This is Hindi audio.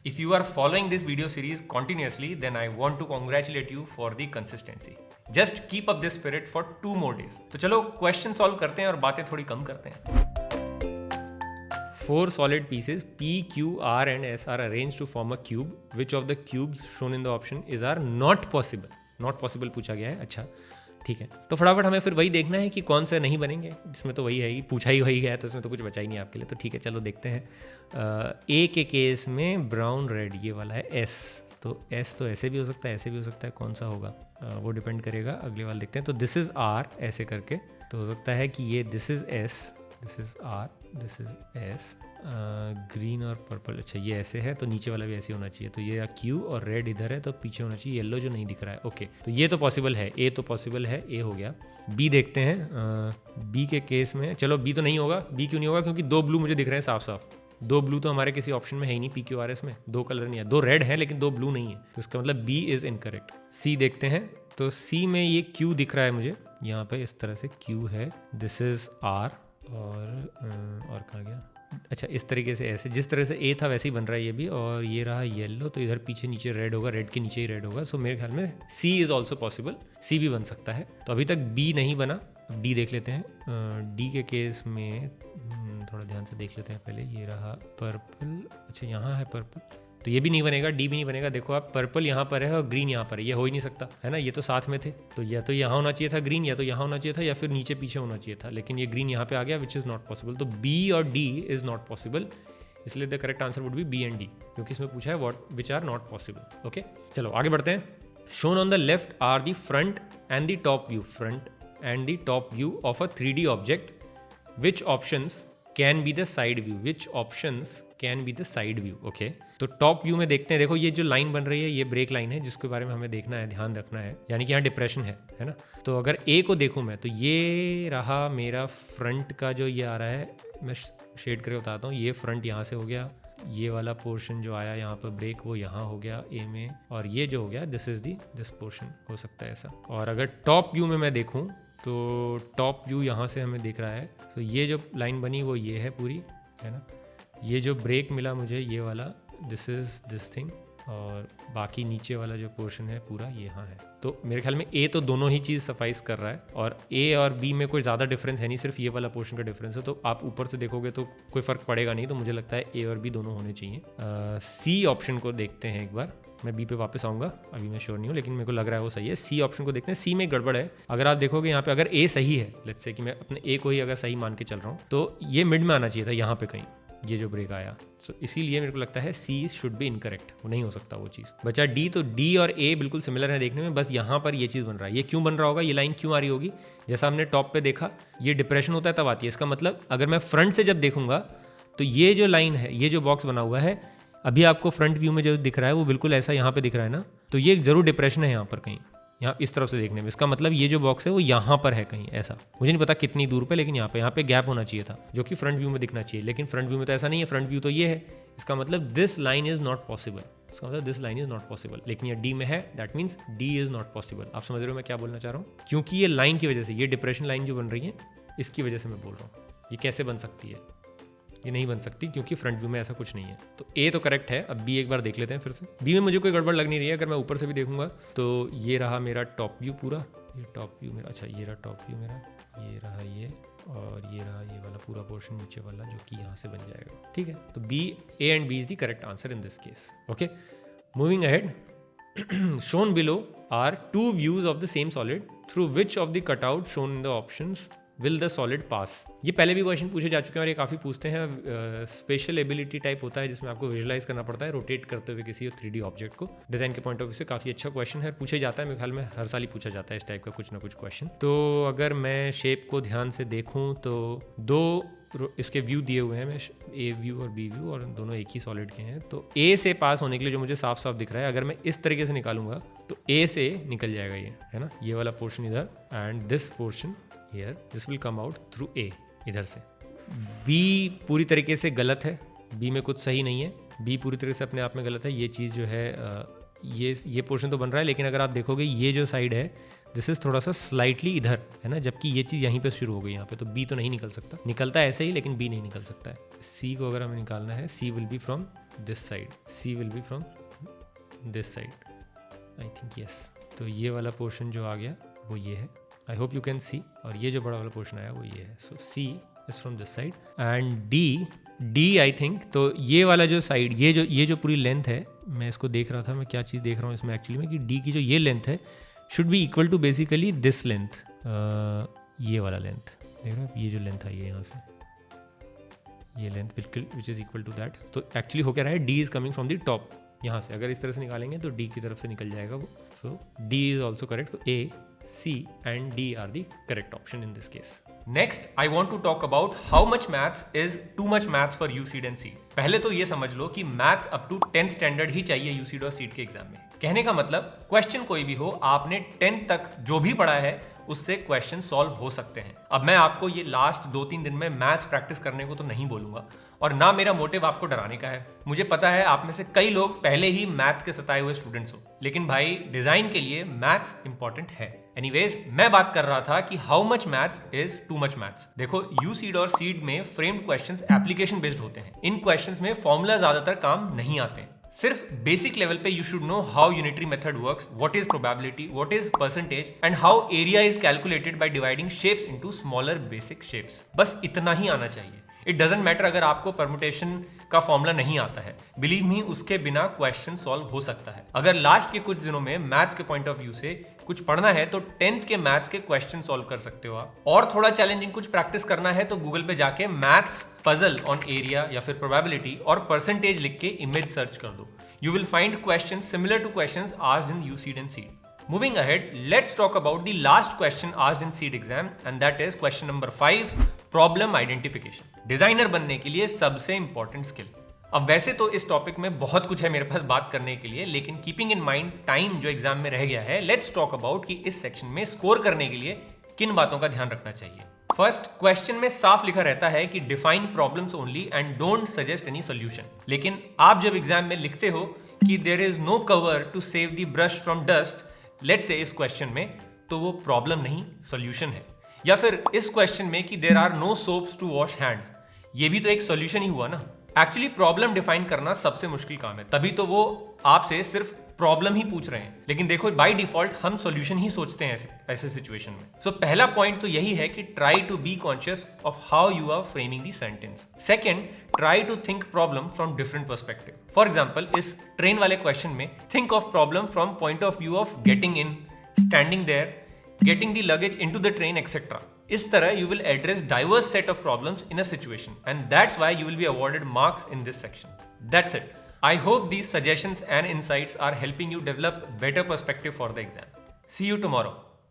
If you are following this video series continuously, then I want to congratulate you for the consistency. Just keep up this spirit for 2 more days. तो चलो क्वेश्चन सॉल्व करते हैं और बातें थोड़ी कम करते हैं. 4 solid pieces P, Q, R and S are arranged to form a cube. Which of the cubes shown in the option is are not possible? Not possible पूछा गया है. अच्छा ठीक है, तो फटाफट हमें फिर वही देखना है कि कौन से नहीं बनेंगे. जिसमें तो वही है ही, पूछा ही वही है, तो इसमें तो कुछ बचा ही नहीं आपके लिए. तो ठीक है, चलो देखते हैं. ए के केस में ब्राउन रेड ये वाला है एस. तो एस तो ऐसे भी हो सकता है, ऐसे भी हो सकता है. कौन सा होगा वो डिपेंड करेगा. अगले वाला देखते हैं. तो दिस इज़ आर ऐसे करके, तो हो सकता है कि ये this is S, this is R, this is S. Green और पर्पल, अच्छा ये ऐसे है तो नीचे वाला भी ऐसे होना चाहिए. तो ये क्यू और रेड इधर है तो पीछे होना चाहिए येलो जो नहीं दिख रहा है. ओके, तो ये तो पॉसिबल है. ए तो पॉसिबल है, ए हो गया. बी देखते हैं. बी के केस में चलो बी तो नहीं होगा. बी क्यों नहीं होगा? क्योंकि 2 ब्लू मुझे दिख रहे हैं साफ साफ. 2 ब्लू तो हमारे किसी ऑप्शन में है ही नहीं. पी क्यू आर एस में 2 कलर नहीं है. 2 रेड है लेकिन 2 ब्लू नहीं है, तो इसका मतलब बी इज़ इनकरेक्ट. सी देखते हैं. तो सी में ये क्यू दिख रहा है मुझे यहाँ पे, इस तरह से क्यू है. दिस इज़ आर और कहाँ गया? अच्छा इस तरीके से, ऐसे जिस तरह से ए था वैसे ही बन रहा है ये भी. और ये रहा येलो, तो इधर पीछे नीचे रेड होगा, रेड के नीचे ही रेड होगा. सो मेरे ख्याल में सी इज़ ऑल्सो पॉसिबल. सी भी बन सकता है. तो अभी तक बी नहीं बना. डी देख लेते हैं. डी के केस में थोड़ा ध्यान से देख लेते हैं पहले. ये रहा पर्पल, अच्छा यहाँ है पर्पल, तो ये भी नहीं बनेगा. डी भी नहीं बनेगा. देखो आप, पर्पल यहाँ पर है और ग्रीन यहाँ पर है. ये हो ही नहीं सकता है ना, ये तो साथ में थे. तो या तो यहाँ होना चाहिए था ग्रीन, या तो यहाँ होना चाहिए था, या फिर नीचे पीछे होना चाहिए था. लेकिन ये ग्रीन यहाँ पे आ गया, विच इज़ नॉट पॉसिबल. तो बी और डी इज़ नॉट पॉसिबल. इसलिए the correct answer would be B and D, क्योंकि इसमें पूछा है what which are not possible. Okay चलो आगे बढ़ते हैं. Shown on the left are the front and the top view. Front and the top view of a 3D object. Which options can be the side view? Which options can be the side view? Okay, तो टॉप व्यू में देखते हैं. देखो ये जो लाइन बन रही है ये ब्रेक लाइन है, जिसके बारे में हमें देखना है, ध्यान रखना है. यानी कि यहाँ डिप्रेशन है ना. तो अगर ए को देखूँ मैं, तो ये रहा मेरा फ्रंट का जो ये आ रहा है. मैं शेड करके बताता हूँ. ये फ्रंट यहाँ से हो गया, ये वाला पोर्शन जो आया यहाँ पर ब्रेक वो यहाँ हो गया ए में, और ये जो हो गया दिस इज़ दिस पोर्शन. हो सकता है ऐसा. और अगर टॉप व्यू में मैं देखूँ तो टॉप व्यू यहाँ से हमें दिख रहा है. तो ये जो लाइन बनी वो ये है पूरी, है ना. ये जो ब्रेक मिला मुझे ये वाला, दिस इज़ दिस थिंग, और बाकी नीचे वाला जो पोर्शन है पूरा यहाँ है. तो मेरे ख्याल में ए तो दोनों ही चीज़ सफाइस कर रहा है, और ए और बी में कोई ज़्यादा डिफरेंस है नहीं, सिर्फ ये वाला पोर्शन का डिफरेंस है. तो आप ऊपर से देखोगे तो कोई फ़र्क पड़ेगा नहीं. तो मुझे लगता है ए और बी दोनों होने चाहिए. सी ऑप्शन को देखते हैं एक बार. मैं बी पे वापस आऊँगा, अभी मैं श्योर नहीं हूँ, लेकिन मेरे को लग रहा है वो सही है. सी ऑप्शन को देखते हैं. सी में गड़बड़ है. अगर आप देखोगे यहाँ पे, अगर ए सही है, लेट्स से कि मैं अपने ए को ही अगर सही मान के चल रहा हूँ, तो ये मिड में आना चाहिए था यहाँ पे कहीं, ये जो ब्रेक आया. सो इसीलिए मेरे को लगता है सी शुड बी इनकरेक्ट. वो नहीं हो सकता वो चीज़. बचा डी. तो डी और ए बिल्कुल सिमिलर है देखने में, बस यहाँ पर ये चीज़ बन रहा है. ये क्यों बन रहा होगा? ये लाइन क्यों आ रही होगी? जैसा हमने टॉप पे देखा, ये डिप्रेशन होता है तब आती है. इसका मतलब अगर मैं फ्रंट से जब देखूंगा तो ये जो लाइन है, ये जो बॉक्स बना हुआ है, अभी आपको फ्रंट व्यू में जो दिख रहा है वो बिल्कुल ऐसा यहाँ पे दिख रहा है ना. तो ये जरूर डिप्रेशन है यहाँ पर कहीं, यहाँ इस तरफ से देखने में. इसका मतलब ये जो बॉक्स है वो यहाँ पर है कहीं ऐसा. मुझे नहीं पता कितनी दूर पे, लेकिन यहाँ पे गैप होना चाहिए था, जो कि फ्रंट व्यू में दिखना चाहिए. लेकिन फ्रंट व्यू में तो ऐसा नहीं है. फ्रंट व्यू तो ये है. इसका मतलब this line is not possible. इसका मतलब this line is not possible. लेकिन ये डी में है, that means D is not possible. आप समझ रहे हो मैं क्या बोलना चाह रहा हूँ? क्योंकि ये लाइन की वजह से, ये डिप्रेशन लाइन जो बन रही है, इसकी वजह से मैं बोल रहा हूँ. ये कैसे बन सकती है? ये नहीं बन सकती, क्योंकि फ्रंट व्यू में ऐसा कुछ नहीं है. तो ए तो करेक्ट है. अब बी एक बार देख लेते हैं फिर से. बी में मुझे कोई गड़बड़ लग नहीं रही है. अगर मैं ऊपर से भी देखूंगा तो ये रहा मेरा टॉप व्यू पूरा. ये टॉप व्यू मेरा, अच्छा ये रहा टॉप व्यू मेरा, ये रहा ये, और ये रहा ये वाला पूरा पोर्शन नीचे वाला, जो कि यहाँ से बन जाएगा. ठीक है, तो B, A and B is the correct answer in this case. Okay, moving ahead. shown below are 2 views of the same solid. Through which of the cutout shown in the options will the solid pass? ये पहले भी क्वेश्चन पूछे जा चुके हैं और ये काफ़ी पूछते हैं. स्पेशल एबिलिटी टाइप होता है जिसमें आपको विजुलाइज करना पड़ता है रोटेट करते हुए किसी 3D ऑब्जेक्ट को. डिज़ाइन के पॉइंट ऑफ व्यू से काफ़ी अच्छा क्वेश्चन है. पूछे जाता है मेरे ख्याल में, हर साल ही पूछा जाता है इस टाइप का कुछ ना कुछ क्वेश्चन. तो अगर मैं शेप को ध्यान से देखूँ तो 2 इसके व्यू दिए हुए हैं. मैं ए व्यू और बी व्यू, और दोनों एक ही सॉलिड के हैं. तो ए से पास होने के लिए जो मुझे साफ साफ दिख रहा है, अगर मैं इस तरीके से निकालूंगा तो ए से निकल जाएगा ये, है ना. ये वाला पोर्शन इधर, and this portion here, this will come out through a इधर से. बी पूरी तरीके से गलत है. बी में कुछ सही नहीं है. बी पूरी तरीके से अपने आप में गलत है. ये चीज़ जो है, ये पोर्शन तो बन रहा है, लेकिन अगर आप देखोगे ये जो साइड है, दिस इज थोड़ा सा स्लाइटली इधर है ना, जबकि ये चीज़ यहीं पे शुरू हो गई यहाँ पे. तो बी तो नहीं निकल सकता. निकलता है ऐसे ही, लेकिन बी नहीं निकल सकता है. सी को अगर हमें निकालना है, C will be from this side, C will be from this side, I think yes. तो ये वाला पोर्शन जो आ गया वो ये है, I hope you can see, और ये जो बड़ा वाला पोर्शन आया वो ये है, सो C is from this side and D I think, तो ये वाला जो साइड, ये जो पूरी लेंथ है, मैं इसको देख रहा था, मैं क्या चीज़ देख रहा हूँ इसमें एक्चुअली में, कि D की जो ये लेंथ है should be equal to basically this length, ये वाला लेंथ देख रहे हो, ये जो लेंथ आई है यहाँ से, ये लेंथ बिल्कुल which is equal to that. तो एक्चुअली हो क्या रहा है, D is coming from the top, यहाँ से अगर इस तरह से निकालेंगे तो D की तरफ से निकल जाएगा वो, सो D इज ऑल्सो करेक्ट, तो A, C and D are the correct option in this case. Next, I want to talk about how much maths is too much maths for UCEED and CEED. पहले तो ये समझ लो कि maths up to 10th standard ही चाहिए यूसीड और सीड के एग्जाम में। कहने का मतलब क्वेश्चन कोई भी हो, आपने 10th तक जो भी पढ़ा है उससे क्वेश्चन सॉल्व हो सकते हैं। अब मैं आपको ये लास्ट 2-3 दिन में मैथ्स प्रैक्टिस करने को तो नहीं बोलूंगा, और ना मेरा मोटिव आपको डराने का है। मुझे पता है आप में से कई लोग पहले ही मैथ्स के सताए हुए स्टूडेंट्स हो, लेकिन भाई डिजाइन के लिए मैथ्स इंपॉर्टेंट है। एनीवेज, मैं बात कर रहा था कि how much maths is too much maths. देखो, यूसीड और सीड में फ्रेम्ड क्वेश्चंस एप्लीकेशन बेस्ड होते हैं। इन क्वेश्चंस में फॉर्मूला ज्यादातर काम नहीं आते हैं। सिर्फ बेसिक लेवल पे you should know how unitary method works, what is probability, what is percentage and how area is calculated by dividing shapes into smaller basic shapes. बस इतना ही आना चाहिए। इट डजंट मैटर अगर आपको परमुटेशन का फॉर्मूला नहीं आता है, बिलीव मी, उसके बिना क्वेश्चन सॉल्व हो सकता है। अगर लास्ट के कुछ दिनों में मैथ्स के पॉइंट ऑफ व्यू से कुछ पढ़ना है तो 10th के मैथ्स के क्वेश्चन सॉल्व कर सकते हो आप। और थोड़ा चैलेंजिंग कुछ प्रैक्टिस करना है तो गूगल पे जाके मैथ्स पजल ऑन एरिया या फिर प्रोबेबिलिटी और परसेंटेज लिख के इमेज सर्च कर दो। You will find questions similar to questions asked in UCEED and CEED. Moving ahead, let's talk about the last question asked in CEED exam, and that is question number 5, problem identification. Designer बनने के लिए सबसे इंपॉर्टेंट स्किल। अब वैसे तो इस टॉपिक में बहुत कुछ है मेरे पास बात करने के लिए, लेकिन कीपिंग इन माइंड टाइम जो एग्जाम में रह गया है, लेट्स टॉक अबाउट कि इस सेक्शन में स्कोर करने के लिए किन बातों का ध्यान रखना चाहिए। फर्स्ट, क्वेश्चन में साफ लिखा रहता है कि define problems only and don't suggest any solution. लेकिन आप जब एग्जाम में लिखते हो कि there is no cover to save the brush from dust, let's say इस क्वेश्चन में, तो वो प्रॉब्लम नहीं सोल्यूशन है। या फिर इस क्वेश्चन में कि there are no soaps to wash hand, ये भी तो एक सोल्यूशन ही हुआ ना। एक्चुअली प्रॉब्लम डिफाइन करना सबसे मुश्किल काम है, तभी तो वो आपसे सिर्फ प्रॉब्लम ही पूछ रहे हैं। लेकिन देखो, बाय डिफॉल्ट हम सॉल्यूशन ही सोचते हैं ऐसे सिचुएशन में। सो पहला पॉइंट तो यही है कि try to be conscious of how you are framing the sentence. Second, try to think problem from different perspective. For example, इस ट्रेन वाले क्वेश्चन में think of problem from point of view of getting in, standing there, getting the luggage into the train etcetera. इस तरह you will address diverse set of problems in a situation, and that's why you will be awarded marks in this section. That's it. I hope these suggestions and insights are helping you develop better perspective for the exam. See you tomorrow.